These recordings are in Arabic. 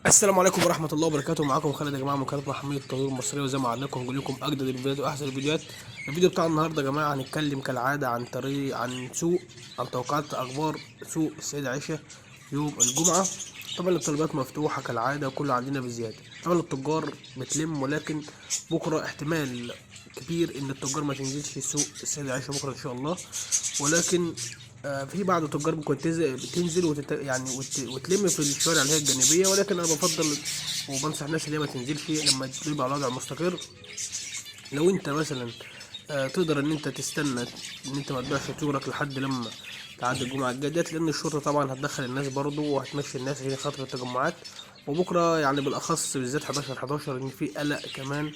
السلام عليكم ورحمة الله وبركاته. معاكم خالد يا جماعة من قناة محمية التطوير المصرية، وزي ما عودناكم هنقول لكم أجدد الفيديوهات وأحسن الفيديوهات. الفيديو بتاع النهاردة يا جماعة هنتكلم كالعادة عن توقعات أخبار سوق السيدة عائشة يوم الجمعة. طبعا الطلبات مفتوحة كالعادة وكله عندنا بزيادة. طبعا التجار بتلم، ولكن بكرة احتمال كبير إن التجار ما تنزلش سوق السيدة عائشة بكرة إن شاء الله. ولكن في بعض التجار ممكن بتنزل وتلم في الشوارع اللي هي الجانبية، ولكن أنا بفضل وبنصح الناس اللي هي ما تنزلش لما تبقى على وضع مستقر. لو أنت مثلا تقدر إن أنت تستنى إن أنت ما تبيعش طيورك لحد لما تعدي الجمعة الجاية، لأن الشرطة طبعا هتدخل الناس برضو وهتمشي الناس عشان خاطر التجمعات. وبكرة يعني بالأخص بالذات 11 إن في قلق كمان.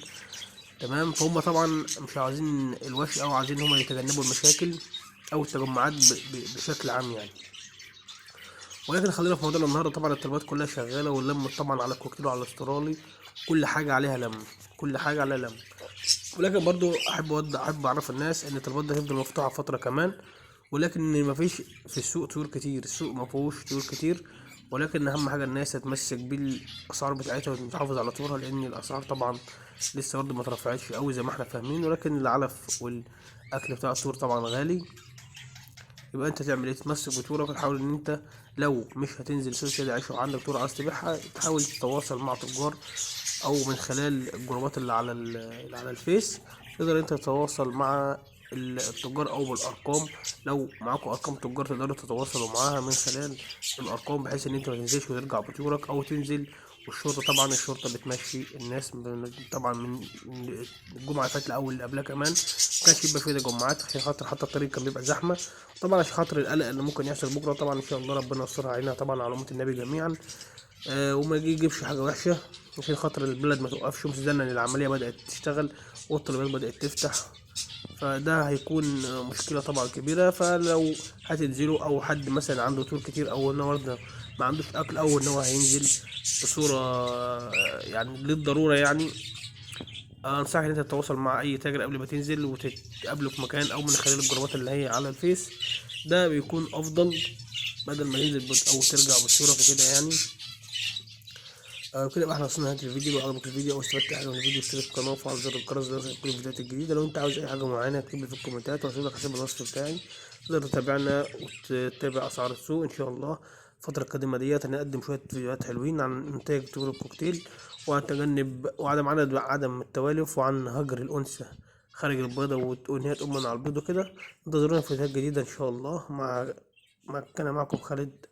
تمام، فهم طبعا مش عاوزين الوش أو عايزين هم يتجنبوا المشاكل أو التجمعات بشكل عام يعني. ولكن خلينا في موضوعنا النهارده. طبعا الطلبات كلها شغاله، واللم طبعا على الكوكتيل وعلى الاسترالي، كل حاجه عليها لم، كل حاجه عليها لم. ولكن برضو احب اعرف الناس ان الطلبات ده هيفضل مفتوحه فتره كمان، ولكن مفيش في السوق طيور كتير، السوق مفهوش طيور كتير. ولكن اهم حاجه الناس تتمسك بالاسعار بتاعتها وتحافظ على طورها، لان الاسعار طبعا لسه برضه ما اترفعتش قوي زي ما احنا فاهمين. ولكن العلف والاكل بتاع الطيور طبعا غالي. يبقى انت تعمل ايه؟ تمسك بطورك وتحاول ان انت لو مش هتنزل سوق سيدي عيش وعندك طور عايز تبيعها، تحاول تتواصل مع تجار او من خلال الجروبات اللي على الفيس. تقدر انت تتواصل مع التجار او بالارقام. لو معاكم ارقام تجار تقدروا تتواصلوا معاها من خلال الارقام، بحيث ان انت ما تنزلش وترجع بطيورك او تنزل. والشرطة طبعا الشرطة بتمشي الناس طبعا من الجمعة اللي فاتت او اللي قبلها كمان مكانش يبقى فيه تجمعات، عشان خاطر حتى الطريق كان بيبقى زحمة. طبعا عشان خاطر القلق اللي ممكن يحصل بكرة، طبعا ان شاء الله ربنا يسترها علينا طبعا على أمة النبي جميعا. وما يجيبش حاجة وحشة، عشان خاطر البلد ما توقفش. ومستنى ان العملية بدأت تشتغل والطلبات بدأت تفتح، فده هيكون مشكلة طبعا كبيرة. فلو هتنزلوا او حد مثلا عنده طول كتير او ان هو برضه ما عندوش اكل او ان هو هينزل بصورة يعني للضرورة يعني، انصحك ان انت تتواصل مع اي تاجر قبل ما تنزل وتتقابلوا في مكان او من خلال الجروبات اللي هي على الفيس. ده بيكون افضل بدل ما تنزل او ترجع بصورة كده يعني. كده يبقى احنا وصلنا لنهاية الفيديو. لو عجبك الفيديو او استفدت حاجة من الفيديو اشترك في القناة وفعل زر الجرس ليصلك كل الفيديوهات الجديدة. لو انت عاوز اي حاجة معينة اكتب لي في الكومنتات وهسيب لك حساب الوصف بتاعي، تقدر تتابعنا وتتابع اسعار السوق ان شاء الله. الفترة القادمة ديت هنقدم شوية فيديوهات حلوين عن انتاج طيور الكوكتيل، وعن تجنب عدم التوالف، وعن هجر الأنثى خارج البيضة وإن هي تقوم من على البيض وكده. انتظرونا في فيديوهات جديدة إن شاء الله. كان معكم خالد